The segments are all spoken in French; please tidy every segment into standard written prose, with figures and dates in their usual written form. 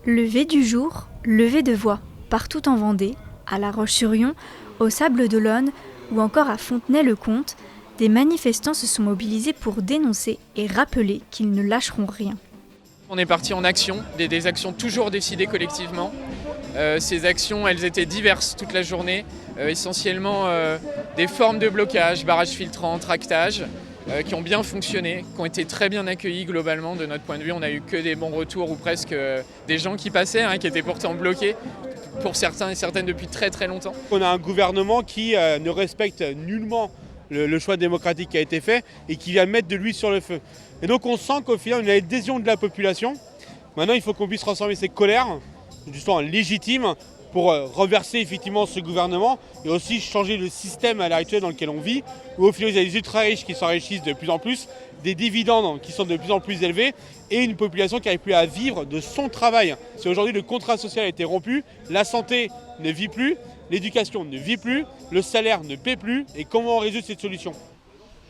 Lever du jour, lever de voix, partout en Vendée, à La Roche-sur-Yon, au Sables-d'Olonne ou encore à Fontenay-le-Comte, des manifestants se sont mobilisés pour dénoncer et rappeler qu'ils ne lâcheront rien. On est parti en action, des actions toujours décidées collectivement. Ces actions, elles étaient diverses toute la journée, essentiellement des formes de blocage, barrages filtrants, tractage, qui ont bien fonctionné, qui ont été très bien accueillis globalement de notre point de vue. On n'a eu que des bons retours ou presque des gens qui passaient, qui étaient pourtant bloqués, pour certains et certaines depuis très très longtemps. On a un gouvernement qui ne respecte nullement le choix démocratique qui a été fait et qui vient mettre de l'huile sur le feu. Et donc on sent qu'au final, il y a une adhésion de la population. Maintenant, il faut qu'on puisse transformer ces colères, justement légitimes, pour renverser effectivement ce gouvernement et aussi changer le système à l'heure actuelle dans lequel on vit, où au final, il y a des ultra-riches qui s'enrichissent de plus en plus, des dividendes qui sont de plus en plus élevés et une population qui n'arrive plus à vivre de son travail. Si aujourd'hui le contrat social a été rompu, la santé ne vit plus, l'éducation ne vit plus, le salaire ne paie plus, et comment on résout cette solution ?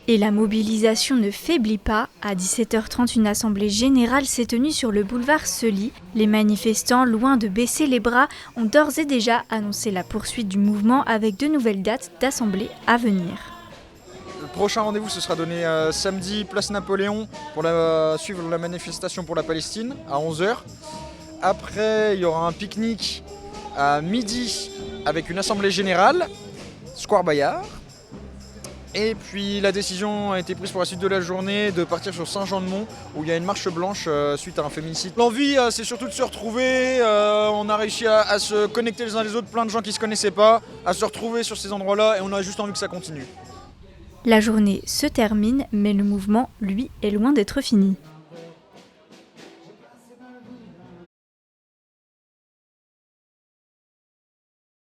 Et la mobilisation ne faiblit pas. À 17h30, une assemblée générale s'est tenue sur le boulevard Sully. Les manifestants, loin de baisser les bras, ont d'ores et déjà annoncé la poursuite du mouvement avec de nouvelles dates d'assemblée à venir. Le prochain rendez-vous ce sera donné samedi, place Napoléon, pour suivre la manifestation pour la Palestine à 11h. Après, il y aura un pique-nique à midi avec une assemblée générale, Square Bayard. Et puis la décision a été prise pour la suite de la journée de partir sur Saint-Jean-de-Mont où il y a une marche blanche suite à un féminicide. L'envie c'est surtout de se retrouver, on a réussi à se connecter les uns les autres, plein de gens qui ne se connaissaient pas, à se retrouver sur ces endroits-là et on a juste envie que ça continue. La journée se termine, mais le mouvement, lui, est loin d'être fini.